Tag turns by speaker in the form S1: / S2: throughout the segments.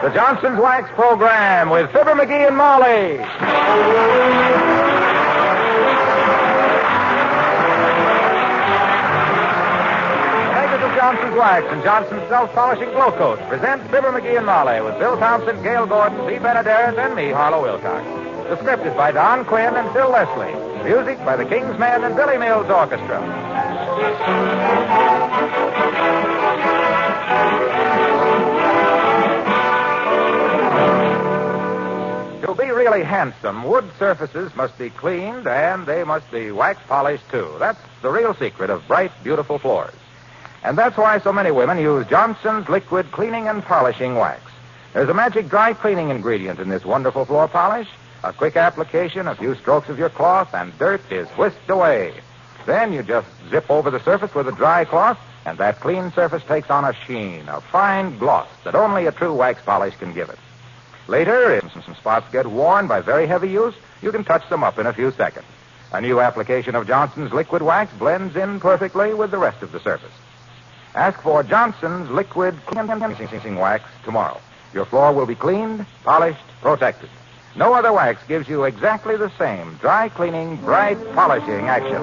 S1: The Johnson's Wax Program with Fibber McGee and Molly. The makers of Johnson's Wax and Johnson's Self-Polishing Glow Coat present Fibber McGee and Molly with Bill Townsend, Gail Gordon, B. Benaderet, and me, Harlow Wilcox. The script is by Don Quinn and Phil Leslie. Music by the King's Men and Billy Mills Orchestra. To be really handsome, wood surfaces must be cleaned and they must be wax polished, too. That's the real secret of bright, beautiful floors. And that's why so many women use Johnson's Liquid Cleaning and Polishing Wax. There's a magic dry cleaning ingredient in this wonderful floor polish. A quick application, a few strokes of your cloth, and dirt is whisked away. Then you just zip over the surface with a dry cloth, and that clean surface takes on a sheen, a fine gloss that only a true wax polish can give it. Later, if some spots get worn by very heavy use, you can touch them up in a few seconds. A new application of Johnson's Liquid Wax blends in perfectly with the rest of the surface. Ask for Johnson's Liquid Cleaning Wax tomorrow. Your floor will be cleaned, polished, protected. No other wax gives you exactly the same dry cleaning, bright polishing action.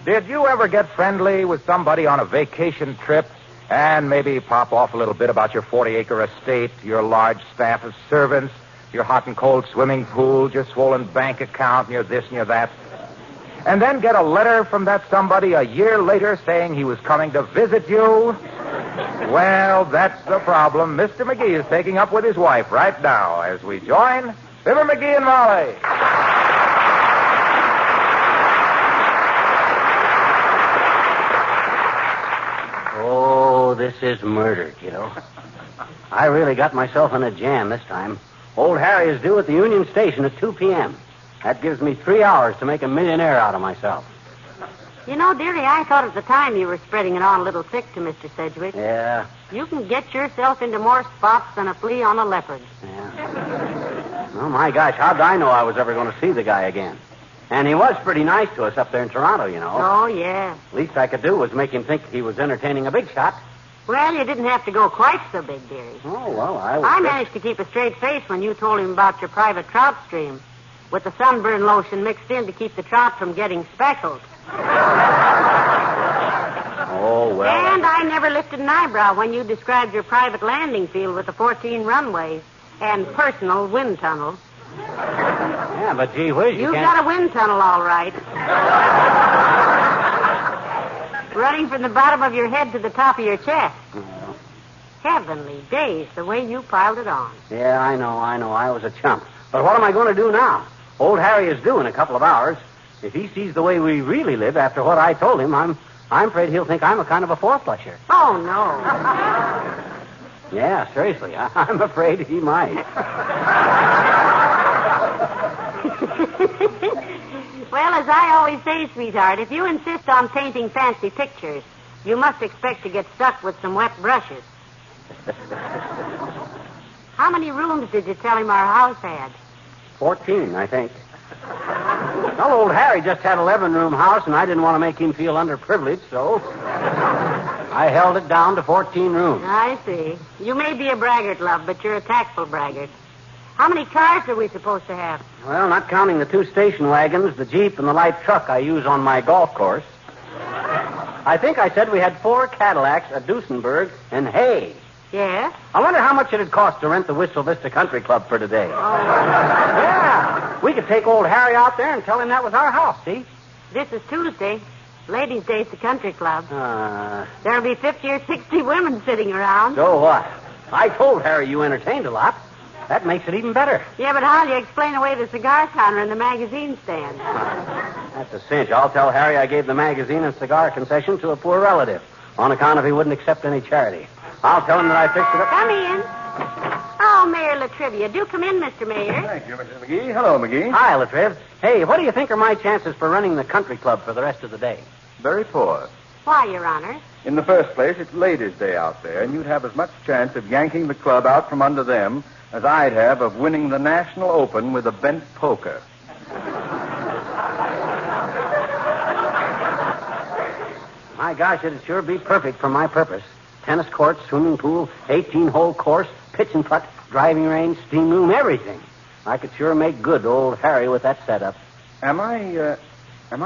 S1: Did you ever get friendly with somebody on a vacation trip and maybe pop off a little bit about your 40-acre estate, your large staff of servants, your hot and cold swimming pools, your swollen bank account, and your this and your that? And then get a letter from that somebody a year later saying he was coming to visit you? Well, that's the problem Mr. McGee is taking up with his wife right now as we join Fibber McGee and Molly.
S2: Oh, this is murder, kiddo. I really got myself in a jam this time. Old Harry is due at the Union Station at 2 p.m. That gives me 3 hours to make a millionaire out of myself.
S3: You know, dearie, I thought at the time you were spreading it on a little thick to Mr. Sedgwick.
S2: Yeah.
S3: You can get yourself into more spots than a flea on a leopard.
S2: Yeah. Oh, my gosh, how did I know I was ever going to see the guy again? And he was pretty nice to us up there in Toronto, you know.
S3: Oh, yeah.
S2: Least I could do was make him think he was entertaining a big shot.
S3: Well, you didn't have to go quite so big, dearie.
S2: Oh, well, I
S3: managed to keep a straight face when you told him about your private trout stream, with the sunburn lotion mixed in to keep the trout from getting speckled.
S2: Oh, well.
S3: And I never lifted an eyebrow when you described your private landing field with the 14 runways and personal wind tunnels.
S2: Yeah, but gee whiz,
S3: You've got a wind tunnel, all right. Running from the bottom of your head to the top of your chest.
S2: Oh.
S3: Heavenly days, the way you piled it on.
S2: Yeah, I know. I was a chump. But what am I going to do now? Old Harry is due in a couple of hours. If he sees the way we really live after what I told him, I'm afraid he'll think I'm a kind of a four-flusher.
S3: Oh, no.
S2: Yeah, seriously, I'm afraid he might.
S3: Well, as I always say, sweetheart, if you insist on painting fancy pictures, you must expect to get stuck with some wet brushes. How many rooms did you tell him our house had?
S2: 14, I think. Well, old Harry just had an 11-room house, and I didn't want to make him feel underprivileged, so I held it down to 14 rooms.
S3: I see. You may be a braggart, love, but you're a tactful braggart. How many cars are we supposed to have?
S2: Well, not counting the 2 station wagons, the Jeep, and the light truck I use on my golf course. I think I said we had 4 Cadillacs, a Duesenberg, and hay.
S3: Yes?
S2: I wonder how much it'd cost to rent the Wistful Vista Country Club for today.
S3: Oh.
S2: Yeah. We could take old Harry out there and tell him that was our house, see?
S3: This is Tuesday. Ladies' Day at the country club. There'll be 50 or 60 women sitting around.
S2: So what? I told Harry you entertained a lot. That makes it even better.
S3: Yeah, but how'll you explain away the cigar counter and the magazine stand?
S2: That's a cinch. I'll tell Harry I gave the magazine and cigar concession to a poor relative on account of he wouldn't accept any charity. I'll tell him that I fixed it up.
S3: Come in. Oh, Mayor Latrivia. Do come in, Mr. Mayor.
S4: Thank you, Mrs. McGee. Hello, McGee.
S2: Hi, Latriv. Hey, what do you think are my chances for running the country club for the rest of the day?
S4: Very poor.
S3: Why, Your Honor?
S4: In the first place, it's Ladies' Day out there, and you'd have as much chance of yanking the club out from under them as I'd have of winning the National Open with a bent poker.
S2: My gosh, it'd sure be perfect for my purpose. Tennis court, swimming pool, 18-hole course, pitch and putt, driving range, steam room, everything. I could sure make good old Harry with that setup.
S4: Am I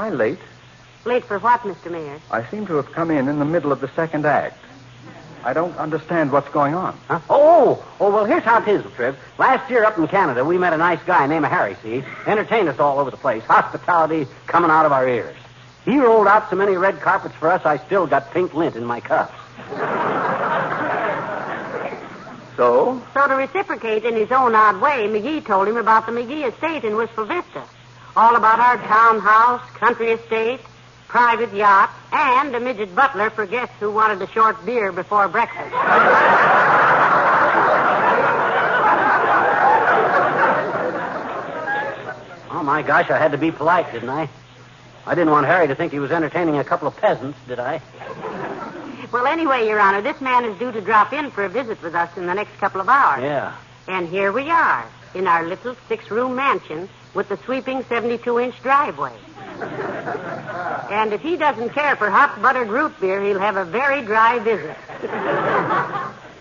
S4: late?
S3: Late for what, Mr. Mayor?
S4: I seem to have come in the middle of the second act. I don't understand what's going on.
S2: Huh? Oh, well, here's how it is, Trib. Last year up in Canada, we met a nice guy named Harry, see? Entertained us all over the place. Hospitality coming out of our ears. He rolled out so many red carpets for us, I still got pink lint in my cuffs.
S4: So?
S3: So to reciprocate in his own odd way, McGee told him about the McGee estate in Wistful Vista. All about our townhouse, country estate, private yacht, and a midget butler for guests who wanted a short beer before breakfast.
S2: Oh, my gosh, I had to be polite, didn't I? I didn't want Harry to think he was entertaining a couple of peasants, did I?
S3: Well, anyway, Your Honor, this man is due to drop in for a visit with us in the next couple of hours.
S2: Yeah.
S3: And here we are, in our little 6-room mansion with the sweeping 72-inch driveway. And if he doesn't care for hot buttered root beer, he'll have a very dry visit.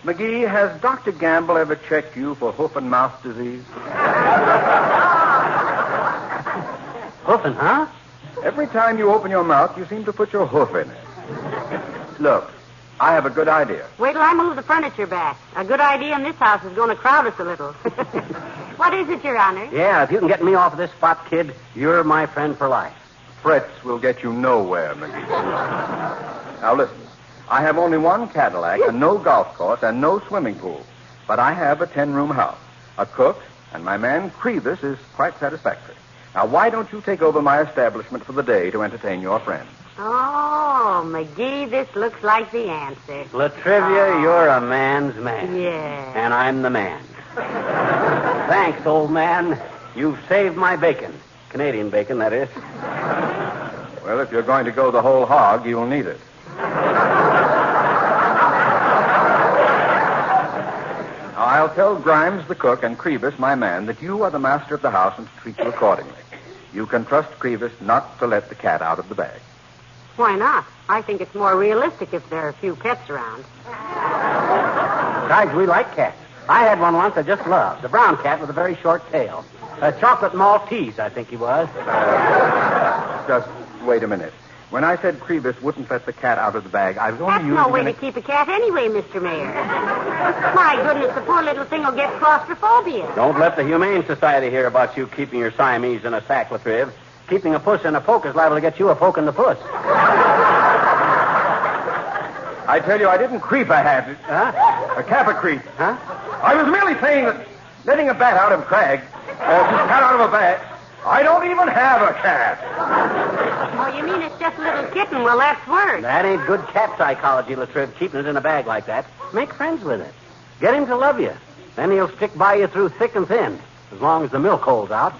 S4: McGee, has Dr. Gamble ever checked you for hoof and mouth disease?
S2: Hoofing, huh?
S4: Every time you open your mouth, you seem to put your hoof in it. Look, I have a good idea.
S3: Wait till I move the furniture back. A good idea in this house is going to crowd us a little. What is it, Your Honor?
S2: Yeah, if you can get me off of this spot, kid, you're my friend for life.
S4: Frets will get you nowhere, McGee. Now listen, I have only one Cadillac and no golf course and no swimming pool. But I have a 10-room house, a cook, and my man Crevis is quite satisfactory. Now, why don't you take over my establishment for the day to entertain your friends?
S3: Oh, McGee, this looks like the answer.
S2: Latrivia, you're a man's man.
S3: Yeah.
S2: And I'm the man. Thanks, old man. You've saved my bacon. Canadian bacon, that is.
S4: Well, if you're going to go the whole hog, you'll need it. Now, I'll tell Grimes, the cook, and Crevis, my man, that you are the master of the house and to treat you accordingly. You can trust Crevis not to let the cat out of the bag.
S3: Why not? I think it's more realistic if there are a few pets around.
S2: Besides, we like cats. I had one once I just loved. The brown cat with a very short tail. A chocolate Maltese, I think he was.
S4: Just wait a minute. When I said Crevis wouldn't let the cat out of the bag, I was only
S3: That's
S4: using...
S3: no way to keep a cat anyway, Mr. Mayor. My goodness, the poor little thing will get claustrophobia.
S2: Don't let the Humane Society hear about you keeping your Siamese in a sack, Latriv. Keeping a puss in a poke is liable to get you a poke in the puss.
S4: I tell you, I didn't creep a hat.
S2: Huh?
S4: A cap a creep.
S2: Huh?
S4: I was merely saying that letting a bat out of a cat out of a bag... I don't even have a cat.
S3: Oh, you mean it's just a little kitten? Well, that's worse.
S2: That ain't good cat psychology, Latriv, keeping it in a bag like that. Make friends with it. Get him to love you. Then he'll stick by you through thick and thin, as long as the milk holds out.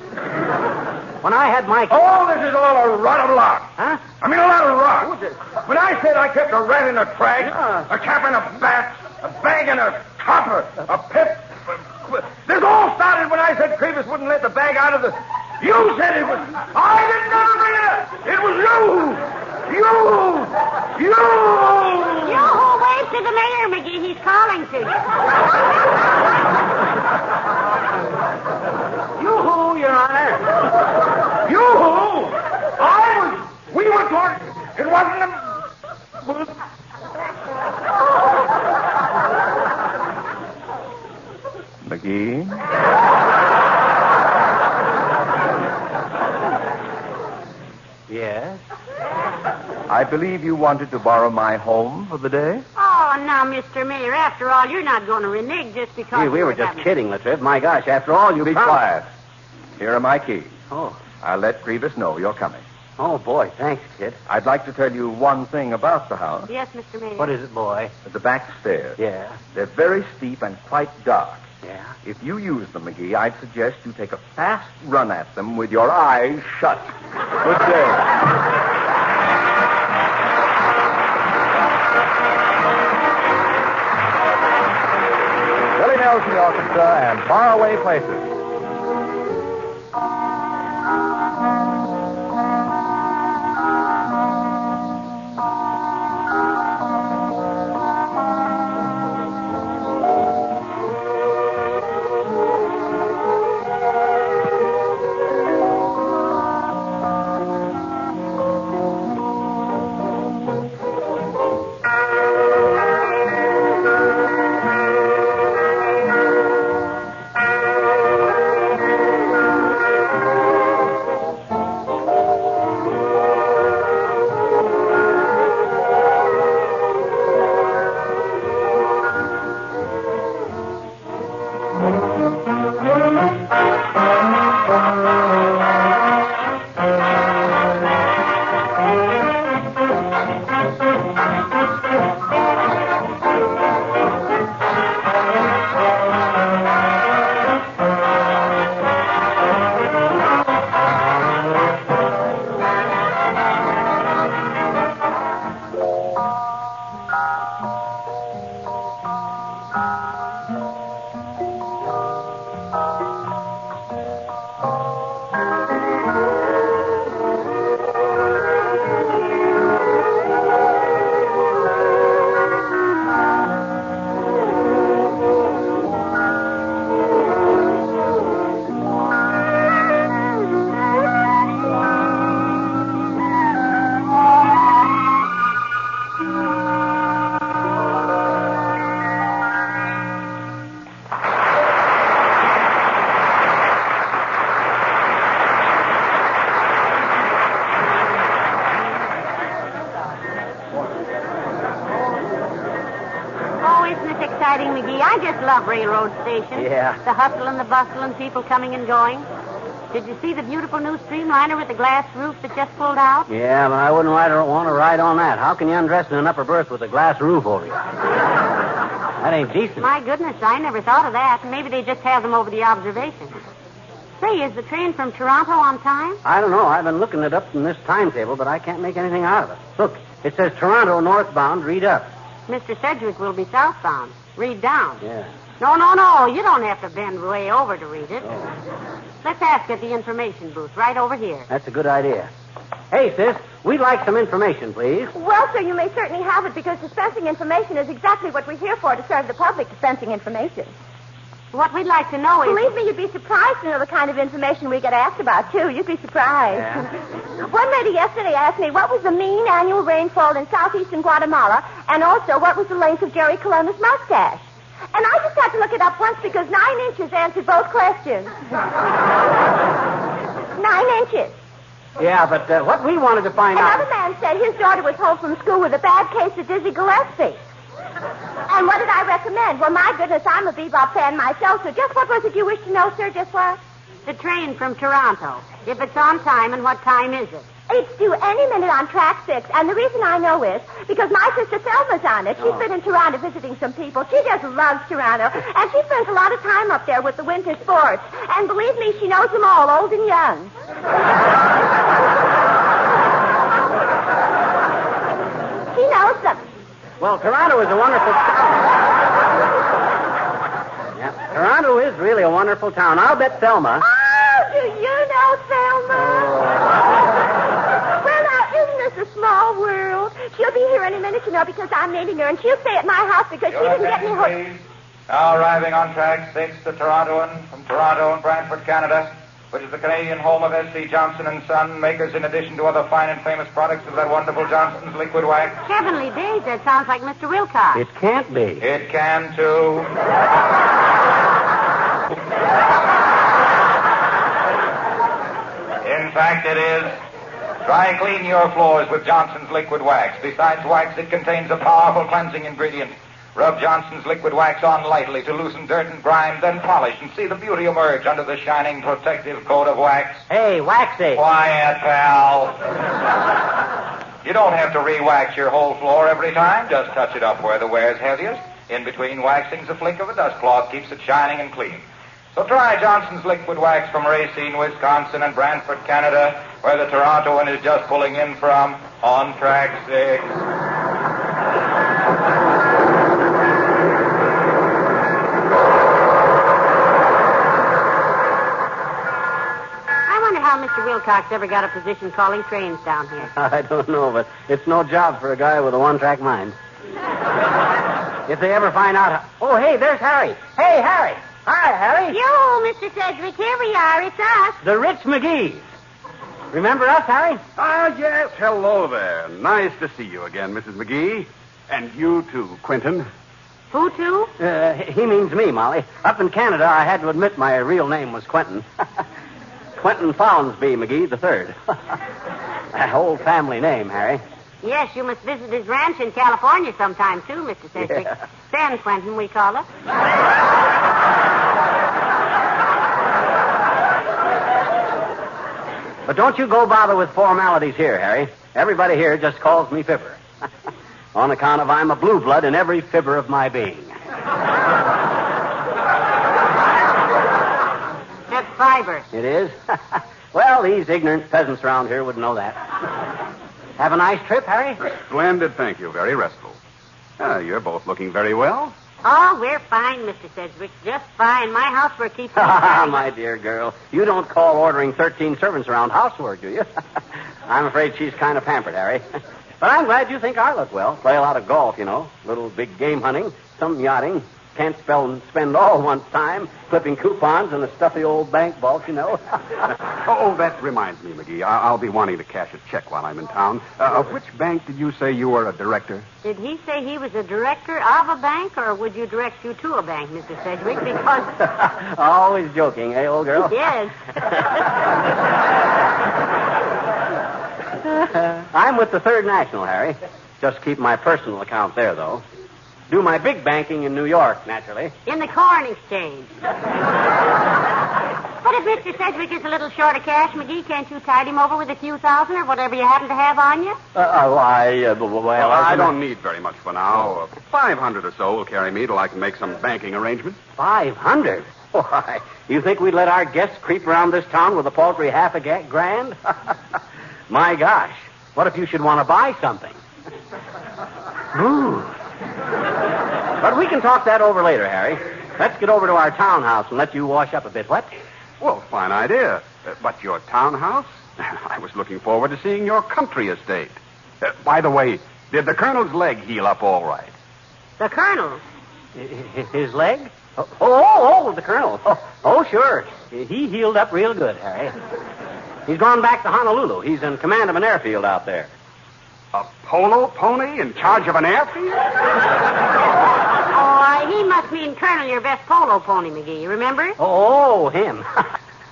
S2: When I had my...
S4: Oh, this is all a lot of luck.
S2: Huh?
S4: I mean, a lot of luck. When I said I kept a rat in a trag, a cap in a bat, a bag in a topper, a pip... This all started when I said Crevis wouldn't let the bag out of the... You said it was... I didn't know it. It was you. You.
S3: Yoo-hoo, wave to the mayor, McGee. He's calling to you.
S2: Yoo-hoo, Your Honor.
S4: You. We were talking... It wasn't a... McGee?
S2: Yes?
S4: I believe you wanted to borrow my home for the day?
S3: Oh, now, Mr. Mayor, after all, you're not going to renege just because...
S2: We were just kidding, Latriv. My gosh, after all, you
S4: Be quiet. Here are my keys.
S2: Oh.
S4: I'll let Crevis know you're coming.
S2: Oh, boy, thanks, kid.
S4: I'd like to tell you one thing about the house.
S3: Yes, Mr. Mayor.
S2: What is it, boy?
S4: The back stairs.
S2: Yeah.
S4: They're very steep and quite dark.
S2: Yeah?
S4: If you use them, McGee, I'd suggest you take a fast run at them with your eyes shut. Good day.
S1: Willie Nelson Orchestra and Faraway Places.
S3: exciting, McGee. I just love railroad stations.
S2: Yeah.
S3: The hustle and the bustle and people coming and going. Did you see the beautiful new streamliner with the glass roof that just pulled out?
S2: Yeah, but I wouldn't want to ride on that. How can you undress in an upper berth with a glass roof over you? That ain't decent.
S3: My goodness, I never thought of that. Maybe they just have them over the observation. Say, is the train from Toronto on time?
S2: I don't know. I've been looking it up in this timetable, but I can't make anything out of it. Look, it says Toronto northbound, read up.
S3: Mr. Sedgwick will be southbound. Read down.
S2: Yeah.
S3: No. You don't have to bend way over to read it.
S2: Oh.
S3: Let's ask at the information booth right over here.
S2: That's a good idea. Hey, sis, we'd like some information, please.
S5: Well, sir, you may certainly have it because dispensing information is exactly what we're here for, to serve the public, dispensing information.
S3: What we'd like to know is...
S5: Believe me, you'd be surprised to know the kind of information we get asked about, too. You'd be surprised.
S2: Yeah.
S5: One lady yesterday asked me what was the mean annual rainfall in southeastern Guatemala, and also what was the length of Jerry Colonna's mustache. And I just had to look it up once because 9 inches answered both questions. 9 inches.
S2: Yeah, but what we wanted to find
S5: Another
S2: out...
S5: man said his daughter was home from school with a bad case of dizzy Gillespie. And what did I recommend? Well, my goodness, I'm a bebop fan myself, so just what was it you wished to know, sir? Just what?
S3: the train from Toronto. If it's on time, and what time is it?
S5: It's due any minute on track 6, and the reason I know is because my sister Thelma's on it. She's been in Toronto visiting some people. She just loves Toronto, and she spends a lot of time up there with the winter sports. And believe me, she knows them all, old and young. She knows them.
S2: Well, Toronto is a wonderful town. Yeah, Toronto is really a wonderful town. I'll bet Thelma...
S5: Oh, do you know Thelma? Well, now, isn't this a small world? She'll be here any minute, you know, because I'm meeting her, and she'll stay at my house because she didn't get me home.
S1: Please. Now arriving on track 6, the Torontoan from Toronto and Brantford, Canada, which is the Canadian home of S.C. Johnson & Son, makers in addition to other fine and famous products of that wonderful Johnson's liquid wax.
S3: Heavenly days, that sounds like Mr. Wilcox.
S2: It can't be.
S1: It can, too. In fact, it is. Dry clean your floors with Johnson's liquid wax. Besides wax, it contains a powerful cleansing ingredient. Rub Johnson's liquid wax on lightly to loosen dirt and grime, then polish and see the beauty emerge under the shining protective coat of wax.
S2: Hey, Waxy.
S1: Quiet, pal. You don't have to re-wax your whole floor every time. Just touch it up where the wear's heaviest. In between waxings, a flick of a dust cloth keeps it shining and clean. So try Johnson's liquid wax from Racine, Wisconsin, and Brantford, Canada, where the Torontoan is just pulling in from on track 6.
S3: I wonder how Mr. Wilcox ever got a position calling trains down here.
S2: I don't know, but it's no job for a guy with a one-track mind. If they ever find out... Oh, hey, there's Harry. Hey, Harry. Hi, Harry.
S3: Yo, Mr. Sedgwick, here we are. It's us.
S2: The rich McGees. Remember us, Harry?
S6: Ah, yes. Hello there. Nice to see you again, Mrs. McGee. And you, too, Quentin.
S3: Who to?
S2: He means me, Molly. Up in Canada, I had to admit my real name was Quentin. Quentin Fowlsby McGee III. That whole family name, Harry.
S3: Yes, you must visit his ranch in California sometime, too, Mr. Sedgwick.
S2: Yeah.
S3: San Quentin, we call it.
S2: But don't you go bother with formalities here, Harry. Everybody here just calls me Fibber. On account of I'm a blue blood in every fiber of my being.
S3: That's fiber.
S2: It is? Well, these ignorant peasants around here would know that. Have a nice trip, Harry?
S6: Splendid, thank you. Very restful. You're both looking very well.
S3: Oh, we're fine, Mr. Sedgwick. Just fine. My housework keeps me
S2: My dear girl, you don't call ordering 13 servants around housework, do you? I'm afraid she's kind of pampered, Harry. But I'm glad you think I look well. Play a lot of golf, you know. Little big game hunting, some yachting. Can't spend all one's time clipping coupons in a stuffy old bank vault, you know.
S6: Oh, that reminds me, McGee. I'll be wanting to cash a check while I'm in town. Of which bank did you say you were a director?
S3: Did he say he was a director of a bank, or would you direct you to a bank, Mr. Sedgwick? Because...
S2: Always joking, eh, old girl?
S3: Yes.
S2: I'm with the Third National, Harry. Just keep my personal account there, though. do my big banking in New York, naturally.
S3: In the corn exchange. But if Mr. Sedgwick is a little short of cash, McGee, can't you tide him over with a few thousand or whatever you happen to have on you?
S6: I don't need very much for now. 500 or so will carry me till I can make some banking arrangements.
S2: 500? Why, you think we'd let our guests creep around this town with a paltry half a grand? My gosh, what if you should want to buy something? Ooh. But we can talk that over later, Harry. Let's get over to our townhouse and let you wash up a bit, what?
S6: Well, fine idea. But your townhouse? I was looking forward to seeing your country estate. By the way, did the Colonel's leg heal up all right?
S3: The Colonel?
S2: His leg? Oh, the Colonel. Oh, sure. He healed up real good, Harry. He's gone back to Honolulu. He's in command of an airfield out there.
S6: A polo pony in charge of an airfield?
S3: He must mean Colonel, your best polo pony, McGee. You remember?
S2: Oh, him.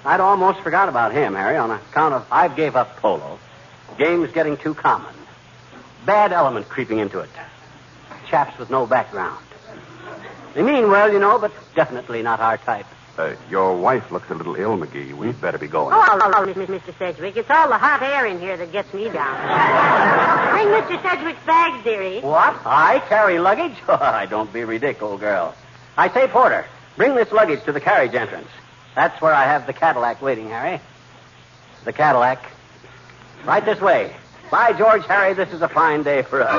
S2: I'd almost forgot about him, Harry, on account of I gave up polo. Game's getting too common. Bad element creeping into it. Chaps with no background. They mean well, you know, but definitely not our type.
S6: Your wife looks a little ill, McGee. We'd better be going.
S3: Oh, Mr. Sedgwick. It's all the hot air in here that gets me down. Bring Mr. Sedgwick's bag, dearie.
S2: What? I carry luggage? Don't be ridiculous, old girl. I say, Porter, bring this luggage to the carriage entrance. That's where I have the Cadillac waiting, Harry. The Cadillac. Right this way. By George, Harry, this is a fine day for us.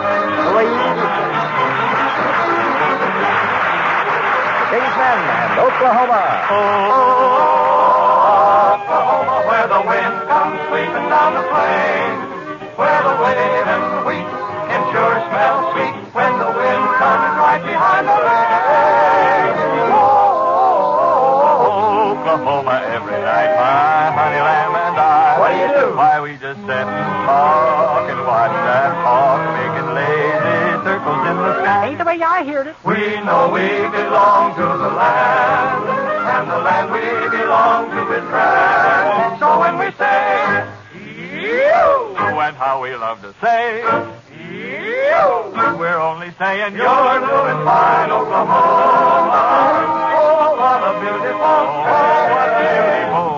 S1: Kingsmen and Oklahoma.
S7: Oklahoma, where the wind comes sweeping down the plain, where the waving wheat can sure smell sweet when the wind comes right behind the rain. Oklahoma, every night, my honey lamb and I.
S4: What do you do?
S7: Why, we just sit and talk and watch that hawk making lazy circles in the sky.
S2: Ain't the way I heard it.
S7: We know we belong to the land, and the land we belong to is grand. So when we say, you, and how we love to say, you, we're only saying you're doing fine, Oklahoma. Oh, what a beautiful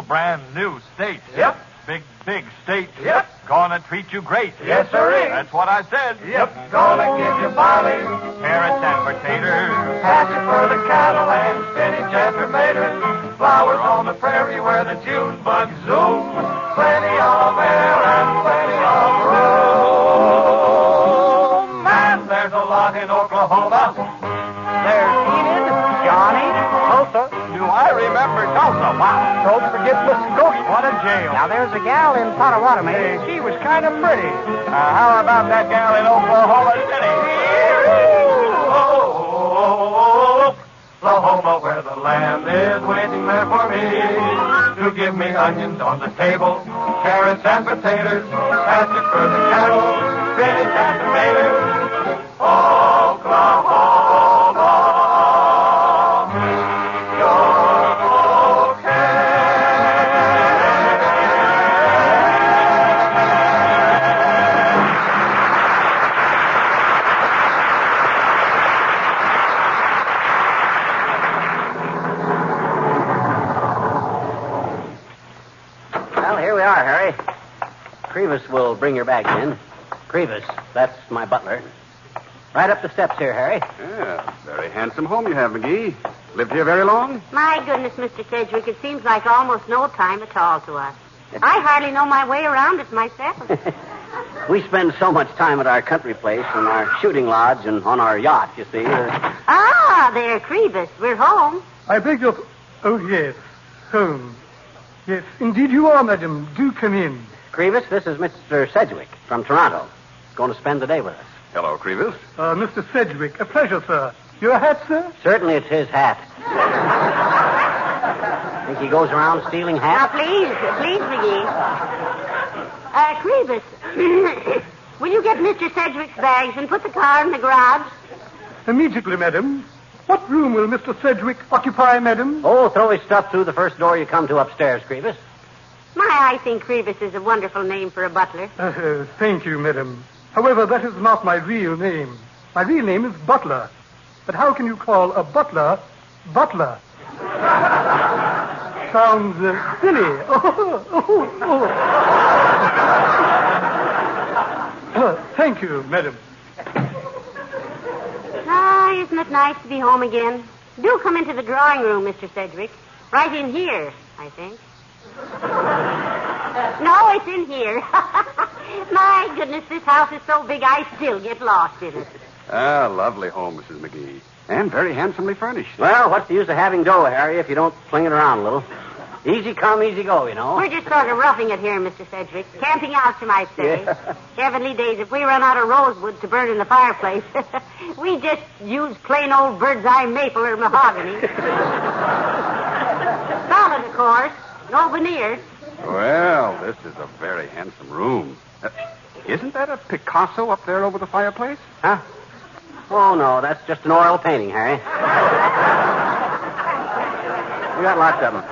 S7: brand new state.
S4: Yep.
S7: Big state.
S4: Yep.
S7: Gonna treat you great.
S4: Yes, sirree.
S7: That's what I said.
S4: Yep. Gonna give you barley,
S7: Carrots and potatoes.
S4: pasture for the cattle, and spinach and tomatoes. Flowers on the prairie where the June bugs zoom. Plenty of air and plenty of room. And there's a lot in Oklahoma.
S2: There's Enid, Johnny, Tulsa.
S7: Do I remember Tulsa? Wow.
S2: Don't forget Muskogee.
S7: What a jail.
S2: Now, there's a gal in Potawatomi. She was kind of pretty.
S7: How about that gal in Oklahoma City? Oklahoma, where the land is waiting there for me to give me onions on the table, carrots and potatoes, pasture for the cattle, spinach and tomatoes. Oklahoma, you're okay.
S2: Well, here we are, Harry. Crevis will bring your bags in. Crevis, that's my butler. Right up the steps here, Harry.
S6: Yeah, very handsome home you have, McGee. Lived here very long?
S3: My goodness, Mr. Sedgwick, it seems like almost no time at all to us. I hardly know my way around it myself.
S2: We spend so much time at our country place and our shooting lodge and on our yacht, you see.
S3: Ah, there, Crevis. We're home.
S8: I beg your... Oh, yes. Home. Yes, indeed you are, madam. Do come in.
S2: Crevis, this is Mr. Sedgwick from Toronto. Going to spend the day with us.
S6: Hello, Crevis.
S8: Mr. Sedgwick, a pleasure, sir. Your hat, sir?
S2: Certainly it's his hat. Think he goes around stealing
S3: Now,
S2: hats?
S3: please, McGee. Crevis, will you get Mr. Sedgwick's bags and put the car in the garage?
S8: Immediately, madam. What room will Mr. Sedgwick occupy, madam?
S2: Oh, throw his stuff through the first door you come to upstairs, Crevis.
S3: I think Crevis is a wonderful name for a butler.
S8: Thank you, madam. However, that is not my real name. My real name is Butler. But how can you call a butler? Sounds silly. Thank you, madam.
S3: Isn't it nice to be home again? Do come into the drawing room, Mr. Sedgwick. Right in here, I think. No, it's in here. My goodness, this house is so big I still get lost in it.
S6: Lovely home, Mrs. McGee. And very handsomely furnished.
S2: Well, what's the use of having dough, Harry, if you don't fling it around a little? Easy come, easy go, you know.
S3: We're just sort of roughing it here, Mr. Sedgwick. Camping out, you might say.
S2: Yeah.
S3: Heavenly days, if we run out of rosewood to burn in the fireplace, we just use plain old bird's eye maple or mahogany. Solid, of course. No veneer.
S6: Well, this is a very handsome room. Isn't that a Picasso up there over the fireplace?
S2: Huh? Oh, no, that's just an oil painting, Harry. We got lots of them.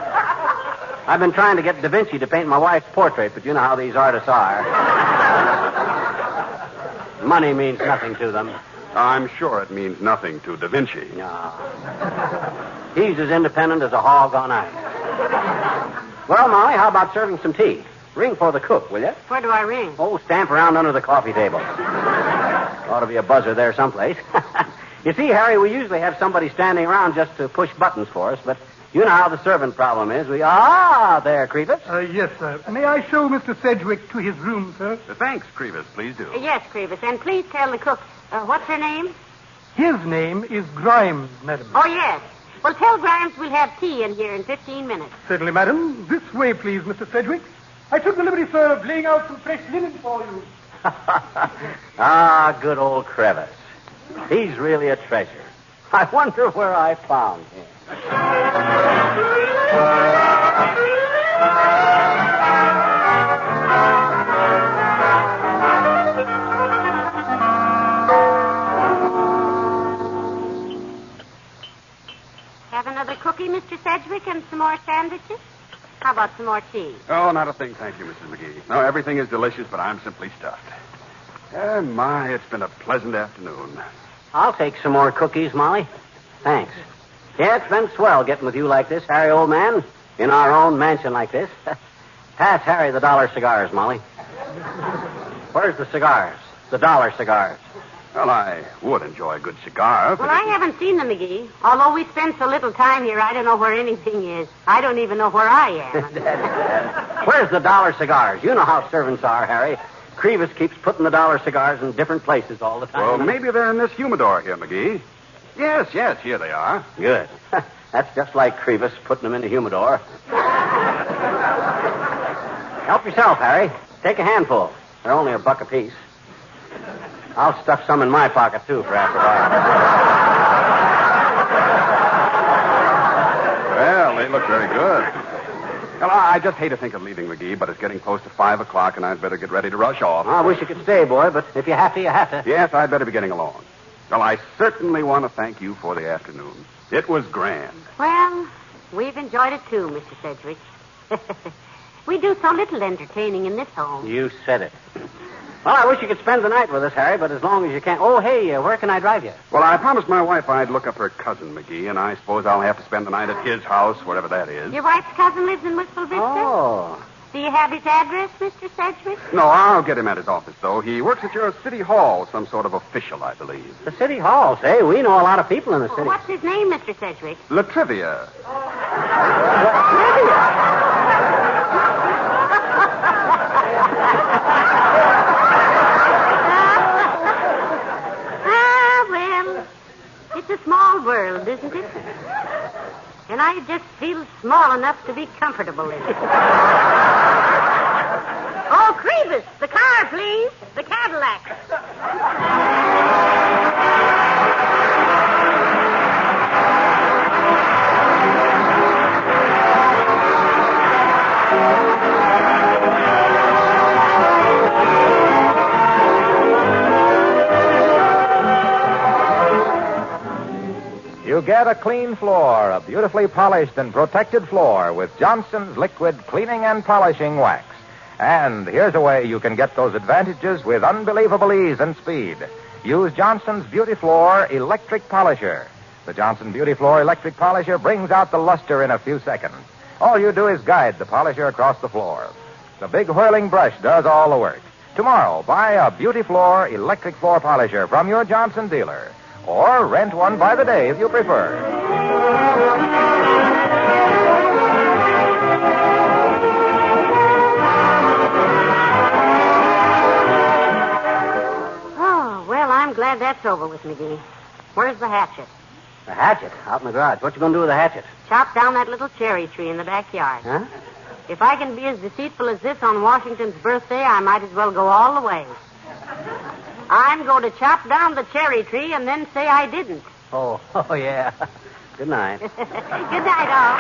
S2: I've been trying to get Da Vinci to paint my wife's portrait, but you know how these artists are. Money means nothing to them.
S6: I'm sure it means nothing to Da Vinci.
S2: No. He's as independent as a hog on ice. Well, Molly, how about serving some tea? Ring for the cook, will you?
S3: Where do I ring?
S2: Oh, stamp around under the coffee table. Ought to be a buzzer there someplace. You see, Harry, we usually have somebody standing around just to push buttons for us, but you know how the servant problem is. There, Crevis.
S8: Yes, sir. May I show Mr. Sedgwick to his room, sir?
S6: Thanks, Crevis. Please do.
S3: Yes, Crevis. And please tell the cook, what's her name?
S8: His name is Grimes, madam.
S3: Oh, yes. Well, tell Grimes we'll have tea in here in 15 minutes.
S8: Certainly, madam. This way, please, Mr. Sedgwick. I took the liberty, sir, of laying out some fresh linen for you.
S2: Good old Crevis. He's really a treasure. I wonder where I found him.
S3: Have another cookie, Mr. Sedgwick, and some more sandwiches? How about some more tea?
S6: Oh, not a thing, thank you, Mrs. McGee. No, everything is delicious, but I'm simply stuffed. It's been a pleasant afternoon.
S2: I'll take some more cookies, Molly. Thanks. Yeah, it's been swell getting with you like this, Harry, old man. In our own mansion like this. Pass Harry the dollar cigars, Molly. Where's the cigars? The dollar cigars.
S6: Well, I would enjoy a good cigar.
S3: Well, I haven't seen them, McGee. Although we spend so little time here, I don't know where anything is. I don't even know where I am.
S2: Where's the dollar cigars? You know how servants are, Harry. Crevis keeps putting the dollar cigars in different places all the time.
S6: Well, maybe they're in this humidor here, McGee. Yes, here they are.
S2: Good. That's just like Crevis putting them in the humidor. Help yourself, Harry. Take a handful. They're only $1 apiece. I'll stuff some in my pocket, too, for after a while.
S6: Well, they look very good. Well, I just hate to think of leaving, McGee, but it's getting close to 5 o'clock, and I'd better get ready to rush off.
S2: I wish you could stay, boy, but if you have to, you have to.
S6: Yes, I'd better be getting along. Well, I certainly want to thank you for the afternoon. It was grand.
S3: Well, we've enjoyed it, too, Mr. Sedgwick. We do so little entertaining in this home.
S2: You said it. Well, I wish you could spend the night with us, Harry, but as long as you can. Oh, hey, where can I drive you?
S6: Well, I promised my wife I'd look up her cousin, McGee, and I suppose I'll have to spend the night at his house, wherever that is.
S3: Your wife's cousin lives in Wistful Vista?
S2: Oh.
S3: Do you have his address, Mr. Sedgwick?
S6: No, I'll get him at his office, though. He works at your city hall, some sort of official, I believe.
S2: The city hall, say? We know a lot of people in the city.
S3: What's his name, Mr. Sedgwick?
S6: Latrivia.
S3: It's a small world, isn't it? And I just feel small enough to be comfortable in it. Oh, Crevis, the car, please. The Cadillac.
S1: You get a clean floor, a beautifully polished and protected floor with Johnson's liquid cleaning and polishing wax. And here's a way you can get those advantages with unbelievable ease and speed. use Johnson's Beauty Floor Electric Polisher. The Johnson Beauty Floor Electric Polisher brings out the luster in a few seconds. All you do is guide the polisher across the floor. The big whirling brush does all the work. Tomorrow, buy a Beauty Floor Electric Floor Polisher from your Johnson dealer. Or rent one by the day if you prefer.
S3: Oh, well, I'm glad that's over with, McGee. Where's the hatchet?
S2: The hatchet? Out in the garage. What you going to do with the hatchet?
S3: Chop down that little cherry tree in the backyard.
S2: Huh?
S3: If I can be as deceitful as this on Washington's birthday, I might as well go all the way. I'm going to chop down the cherry tree and then say I didn't.
S2: Oh, yeah. Good night.
S3: Good night, all.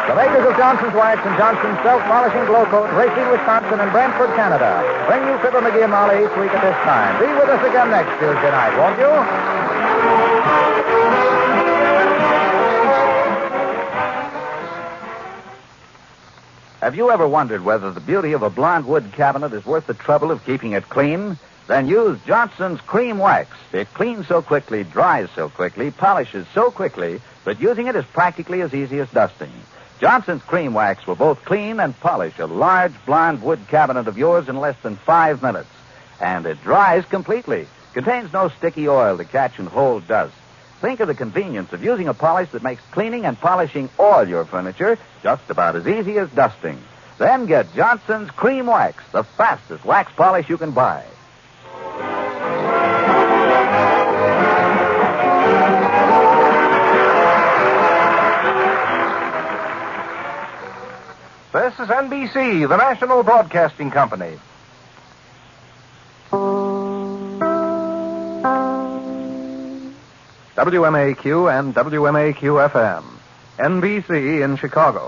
S1: The makers of Johnson's Wax and Johnson's Self-Polishing Glow Coat, Racine, Wisconsin, and Brantford, Canada, bring you Fibber McGee and Molly each week at this time. Be with us again next Tuesday night, won't you?
S9: Have you ever wondered whether the beauty of a blonde wood cabinet is worth the trouble of keeping it clean? Then use Johnson's Cream Wax. It cleans so quickly, dries so quickly, polishes so quickly that using it is practically as easy as dusting. Johnson's Cream Wax will both clean and polish a large blonde wood cabinet of yours in less than 5 minutes. And it dries completely. Contains no sticky oil to catch and hold dust. Think of the convenience of using a polish that makes cleaning and polishing all your furniture just about as easy as dusting. Then get Johnson's Cream Wax, the fastest wax polish you can buy.
S10: This is NBC, the National Broadcasting Company. WMAQ and WMAQ-FM. NBC in Chicago.